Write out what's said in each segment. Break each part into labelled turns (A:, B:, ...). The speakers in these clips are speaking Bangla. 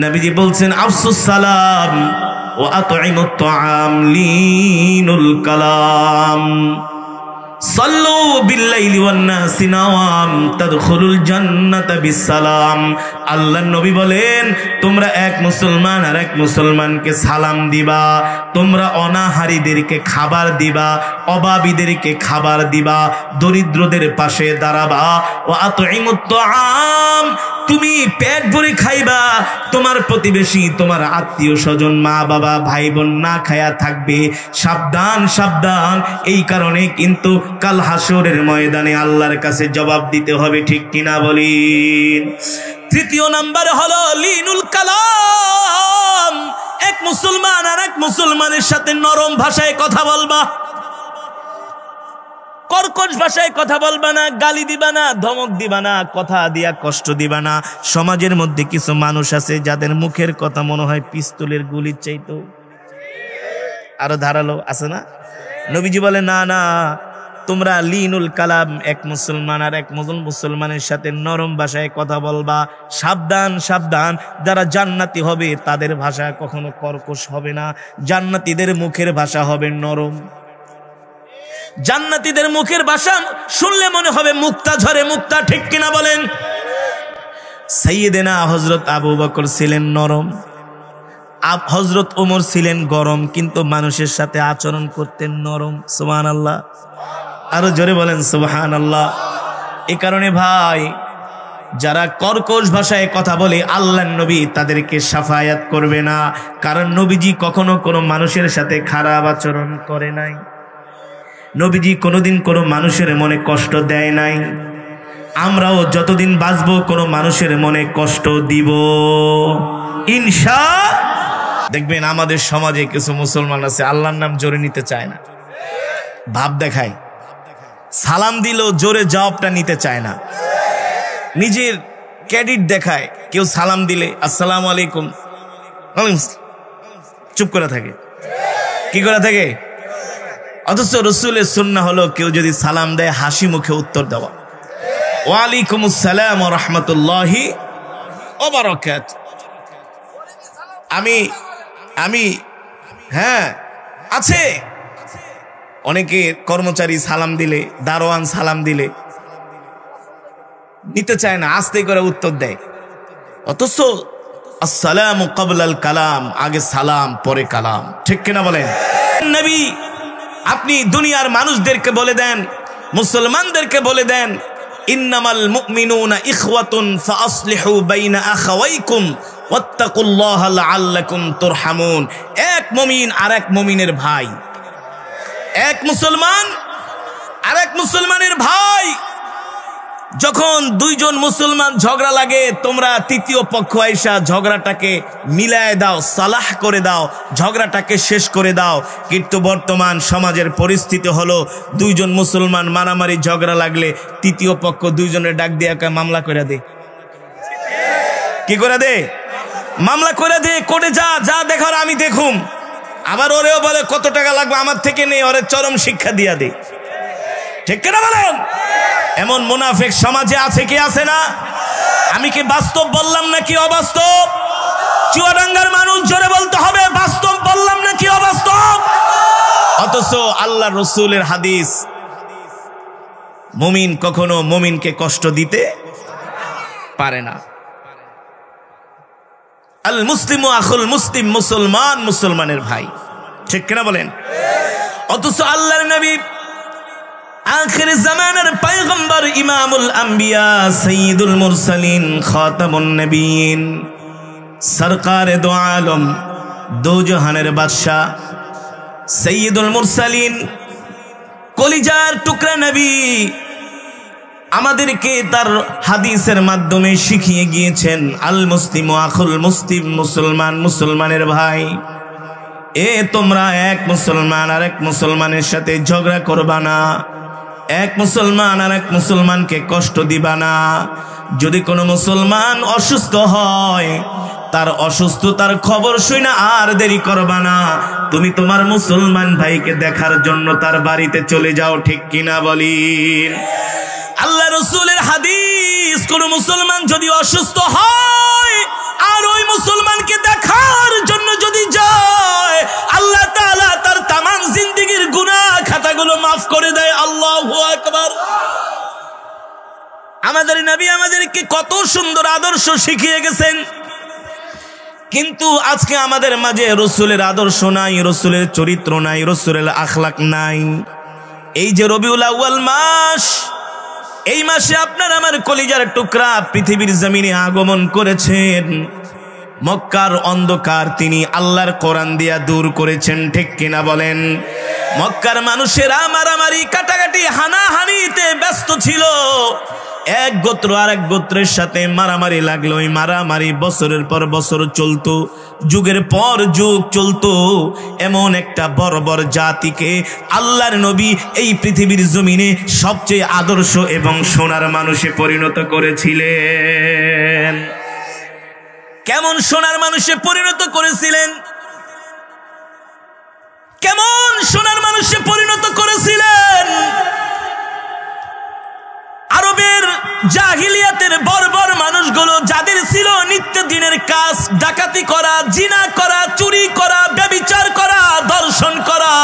A: নবীজি বলছেন আফসুস সালাম ওয়া আতঈমুত তাআম লিনুল কালাম সাল্লু বিল্লাইলি ওয়ান নাসি নাওয়াম তাদখুলুল জান্নাতা বিসসালাম। আল্লাহর নবী বলেন তোমরা এক মুসলমান আর এক মুসলমানকে সালাম দিবা, তোমরা অনাহারীদেরকে খাবার দিবা, অভাবীদেরকে খাবার দিবা, দরিদ্রদের পাশে দাঁড়াবা। ওয়া আতঈমুত তাআম, তুমি পেট ভরে খাইবা, তোমার প্রতিবেশী তোমার আত্মীয় স্বজন মা বাবা ভাই বোন না খায়া থাকবে। সাবধান সাবধান, এই কারণে কিন্তু কাল হাসরের ময়দানে আল্লাহর কাছে জবাব দিতে হবে, ঠিক কিনা বলেন? তৃতীয় নাম্বার হলো লিনুল কালাম। এক মুসলমান আর এক মুসলমানের সাথে নরম ভাষায় কথা বলবা, কর্কশ ভাষায় কথা বলবা না, গালি দিবা না, ধমক দিবা না, কথা দিয়া কষ্ট দিবা না। সমাজের মধ্যে কিছু মানুষ আছে যাদের মুখের কথা মনে হয় পিস্তলের গুলির চাইতো আরো ধারালো, আছে না? নবীজি বলে না না, তোমরা লিনুল কালাম, এক মুসলমান আর এক মুসলমানের সাথে নরম ভাষায় কথা বলবা। সাবধান সাবধান, যারা জান্নাতি হবে তাদের ভাষা কখনো কর্কশ হবে না, জান্নাতীদের মুখের ভাষা হবে নরম। জান্নাতীদের মুখের ভাষা শুনলে মনে হবে মুক্তা ঝরে মুক্তা, ঠিক কিনা বলেন? সাইয়েদেনা হযরত আবু বকর ছিলেন নরম, হযরত ওমর ছিলেন গরম, কিন্তু মানুষের সাথে আচরণ করতেন নরম। সুবহানাল্লাহ, আরো জোরে বলেন সুবহানাল্লাহ। এই কারণে ভাই, যারা কর্কশ ভাষায় কথা বলে আল্লাহর নবী তাদেরকে শাফায়াত করবে না, কারণ নবীজি কখনো কোনো মানুষের সাথে খারাপ আচরণ করে নাই, নবীজি কোনোদিন কোনো মানুষের মনে কষ্ট দেয় নাই। আমরাও যতদিন বাঁচবো কোনো মানুষের মনে কষ্ট দিব ইনশাআল্লাহ। দেখবেন আমাদের সমাজে কিছু মুসলমান আছে আল্লাহর নাম জোরে নিতে চায় না, ভাব দেখায়, সালাম দিলেও জোরে জবাবটা নিতে চায় না, নিজের ক্রেডিট দেখায়। কেউ সালাম দিলে আসসালামু আলাইকুম, চুপ করে থাকে। কি করে থাকে? অথচ রাসূলের সুন্নাহ হলো কেউ যদি সালাম দেয় হাসি মুখে উত্তর দেওয়া, ওয়া আলাইকুমুস সালাম ওয়া রাহমাতুল্লাহি ওয়া বারাকাতুহু। আমি হ্যাঁ আছে অনেকে কর্মচারী সালাম দিলে, দারোয়ান সালাম দিলে নিতে চায় না, আস্তে করে উত্তর দেয়। অথচ আসসালামু ক্বাবলাল কালাম, আগে সালাম পরে কালাম, ঠিক কিনা বলেন? নবী আপনি দুনিয়ার মানুষদেরকে বলে দেন, মুসলমানদেরকে বলে দেন, ইন্নামাল মুমিনুনা ইখওয়াতুন ফাআসলিহু বাইনা আখাওয়াইকুম ওয়াত্তাকুল্লাহা লাআল্লাকুম তুরহামুন। এক মুমিন আর এক মুমিনের ভাই, এক মুসলমান আর এক মুসলমানের ভাই। যখন দুইজন মুসলমান ঝগড়া লাগে, তোমরা তৃতীয় পক্ষ আইসা ঝগড়াটাকে মিলায় দাও, সালাহ করে দাও, ঝগড়াটাকে শেষ করে দাও। কিন্তু বর্তমান সমাজের পরিস্থিতি হলো দুইজন মুসলমান মারামারি ঝগড়া লাগলে তৃতীয় পক্ষ দুইজনের ডাক দিয়ে মামলা করে দে। কি করে দে? মামলা করে দে, কোর্টে যা, যা দেখার আমি দেখুম। আবার ওরেও বলে কত টাকা লাগবে আমার থেকে নেই, ওরে চরম শিক্ষা দিয়া দে, ঠিক কিনা বলেন? এমন মুনাফিক সমাজে আছে কি আছে না? আমি কি বাস্তব বললাম নাকি অবাস্তব? চুয়াডাঙ্গার মানুষ জোরে বলতে হবে, বাস্তব বললাম নাকি অবাস্তব? অথচ আল্লাহ রসুলের হাদিস, মুমিন কখনো মুমিনকে কষ্ট দিতে পারে না। আল মুসলিমু আখুল মুসলিম, মুসলমান মুসলমানের ভাই, ঠিক কিনা বলেন? অথচ আল্লাহর নবী আখির জামানার পয়গম্বর, ইমামুল আম্বিয়া, সাইয়্যিদুল মুরসালিন, খাতামুন নবিয়্যিন, সরকারে দো আলম, দো জাহানের বাদশা, সাইয়্যিদুল মুরসালিন, কলিজার টুকরা নবী আমাদেরকে তার হাদিসের মাধ্যমে শিখিয়ে গিয়েছেন, আল মুসলিমু আখুল মুসলিম, মুসলমান মুসলমানের ভাই। তোমরা এক মুসলমান আর এক মুসলমানের সাথে ঝগড়া করবা না, এক মুসলমান আর এক মুসলমানকে কষ্ট দিবা না। যদি কোনো মুসলমান অসুস্থ হয়, তার অসুস্থতার খবর শুনে আর দেরি করবা না, তুমি তোমার মুসলমান ভাইকে দেখার জন্য তার বাড়িতে চলে যাও, ঠিক কিনা বলেন? আল্লাহ রাসূলের হাদিস, কোন মুসলমান যদি অসুস্থ হয় আর ওই মুসলমান আমাদের নবী আমাদেরকে কত সুন্দর আদর্শ শিখিয়ে গেছেন, কিন্তু আজকে আমাদের মাঝে রসুলের আদর্শ নাই, রসুলের চরিত্র নাই, রসুলের আখলাক নাই। এই যে রবিউল আউয়াল মাস, এই মাসে আপনার আমার কলিজার টুকরা পৃথিবীর জমিনে আগমন করেছেন। মক্কার অন্ধকার তিনি আল্লাহর কোরআন দিয়া দূর করেছেন, ঠিক কিনা বলেন? মক্কার মানুষেরা মারামারি কাটাকাটি হানাহানিতে ব্যস্ত ছিল, এক গোত্র আর এক গোত্রের সাথে মারামারি লাগলো। ওই মারামারি বছরের পর বছর চলতো, যুগের পর যুগ চলতো। এমন একটা বর্বর জাতিকে আল্লাহর নবী এই পৃথিবীর জমিনে সবচেয়ে আদর্শ এবং সোনার মানুষে পরিণত করেছিলেন। কেমন সোনার মানুষে পরিণত করেছিলেন? কেমন সোনার মানুষে পরিণত করেছিলেন? আরবের জাহিলিয়াতের বর্বর মানুষগুলো যাদের ছিল নিত্যদিনের কাজ ডাকাতি করা, জিনা করা, চুরি করা, ব্যভিচার করা, দর্শন করা,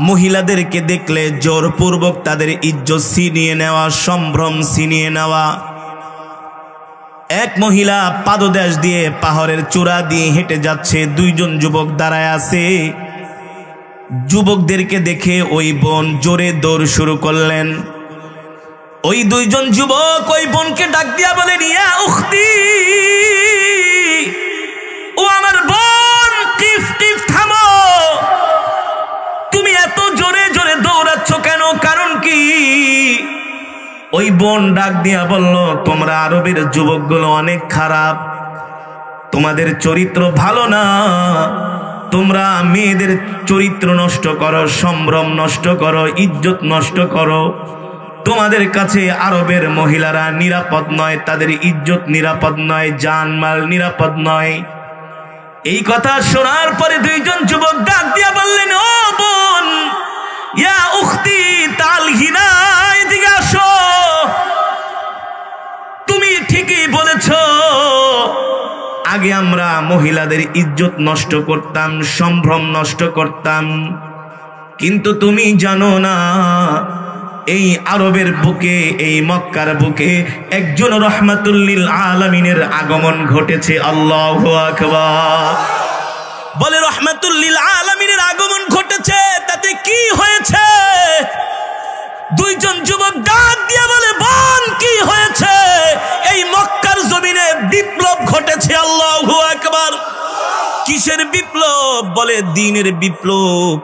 A: মহিলাদেরকে দেখলে জোরপূর্বক তাদের ইজ্জত ছিনিয়ে নেওয়া, সম্ভ্রম ছিনিয়ে নেওয়া। এক মহিলা পাদদেশ দিয়ে পাহাড়ের চূড়া দিয়ে হেঁটে যাচ্ছে, দুইজন যুবক দাঁড়ায় আছে। যুবকদেরকে দেখে ওই বোন জোরে দৌড় শুরু করলেন। ওই দুইজন যুবক ওই বোনকে ডাক দিয়া বলেন, ইয়া উখতি, ও আমার বোন, কিফ কিফ, থামো, তুমি এত জোরে জোরে দৌড়াচ্ছ কেন, কারণ কি? ওই বোন ডাক দিয়া বলল, তোমরা আরবের যুবকগুলো অনেক খারাপ, তোমাদের চরিত্র ভালো না, তোমরা মেয়েদের চরিত্র নষ্ট করো, সম্ভ্রম নষ্ট করো, ইজ্জত নষ্ট করো। তোমাদের কাছে আরবের মহিলারা নিরাপদ নয়, তাদের ইজ্জত নিরাপদ নয়, জানমাল নিরাপদ নয়। এই কথা শোনার পরে দুইজন যুবক ডাক দিয়া বললেন, ও বোন, ইয়া উখতি তালহিনা, এদিকে আসো, তুমি ঠিকই বলেছ, আগে আমরা মহিলাদের ইজ্জত নষ্ট করতাম, সম্ভ্রম নষ্ট করতাম, কিন্তু তুমি জানো না এই আরবের বুকে, এই মক্কার বুকে একজন রহমাতুল লিল আলামিনের আগমন ঘটেছে। আল্লাহু আকবার। বলে রহমাতুল লিল আলামিনের আগমন ঘটেছে, তাতে কি হয়েছে? দুইজন যুবক ডাক দিয়ে বলে, বোন কি হয়েছে? এই মক্কার জমিনে বিপ্লব ঘটেছে। আল্লাহু আকবার। কিসের বিপ্লব? বলে দ্বীনের বিপ্লব,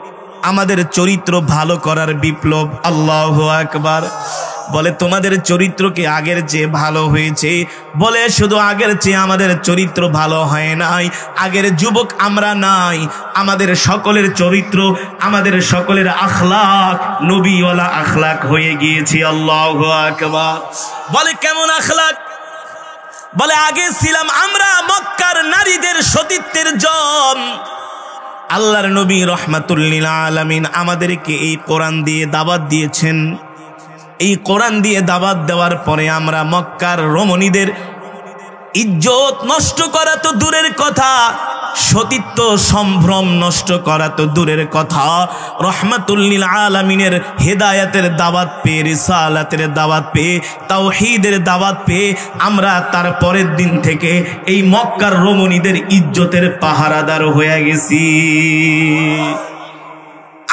A: আমাদের চরিত্র ভালো করার বিপ্লব। আল্লাহু আকবার। বলে তোমাদের চরিত্রকে আগের চেয়ে ভালো হয়েছে। বলে শুধু আগের চেয়ে আমাদের চরিত্র ভালো হয় নাই, আগের যুবক আমরা নাই, আমাদের সকলের চরিত্র, আমাদের সকলের আখলাক নবীওয়ালা আখলাক হয়ে গিয়েছে। আল্লাহু আকবার। বলে কেমন আখলাক? বলে আগে ছিলাম আমরা মক্কার নারীদের সতীত্বের জম। আল্লাহর নবী রহমাতুল লিল আলামিন আমাদেরকে এই কোরআন দিয়ে দাওয়াত দিয়েছেন। এই কোরআন দিয়ে দাওয়াত দেওয়ার পরে আমরা মক্কার রমণীদের ইজ্জত নষ্ট করা তো দূরের কথা, সতীত্ব সম্ভ্রম নষ্ট করা তো দূরের কথা, রহমাতুল লিল আলামিনের হেদায়েতের দাওয়াত পেয়ে, রিসালাতের দাওয়াত পেয়ে, তাওহীদের দাওয়াত পেয়ে আমরা তার পরের দিন থেকে এই মক্কার রমণীদের ইজ্জতের পাহারাদার হয়ে গেছি।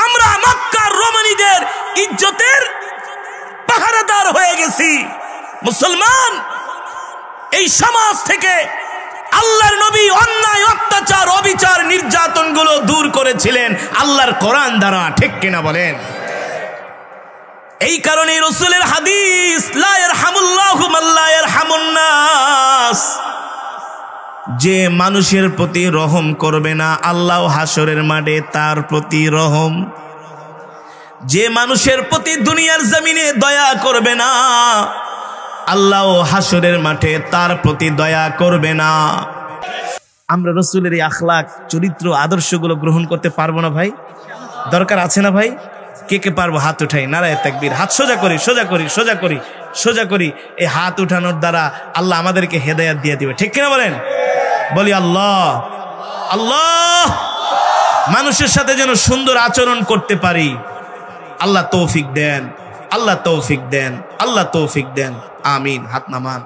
A: আমরা মক্কার রমণীদের ইজ্জতের পাহারাদার হয়ে গেছি। মুসলমান, এই সমাজ থেকে আল্লাহর নবী অন্যায়, অত্যাচার, অবিচার, নির্যাতন গুলো দূর করেছিলেন আল্লাহর কোরআন দ্বারা। ঠিক কিনা বলেন? এই কারণে রাসূলের হাদিস, লা ইয়ারহামুল্লাহু মান লা ইয়ারহামুন নাস, যে মানুষের প্রতি রহম করবে না আল্লাহ হাসরের মাঠে তার প্রতি রহম। যে মানুষের প্রতি দুনিয়ার জমিনে দয়া করবে না আল্লাহ হাসরের মাঠে তার প্রতি দয়া করবে না। আমরা রাসূলের এই আখলাক, চরিত্র, আদর্শগুলো গ্রহণ করতে পারবো না ভাই? দরকার আছে না ভাই? কে কে পারবো? হাত উঠাই, নারায়ে তাকবীর। হাত সোজা করি, সোজা করি, সোজা করি, সোজা করি। এই হাত উঠানোর দ্বারা আল্লাহ আমাদেরকে হেদায়েত দিয়ে দিবে। ঠিক কিনা বলেন? বলি আল্লাহ আল্লাহ। মানুষের সাথে যেন সুন্দর আচরণ করতে পারি, আল্লাহ তৌফিক দেন। আল্লাহ তৌফিক দেন, আল্লাহ তৌফিক দেন, আমিন। হাত নামান।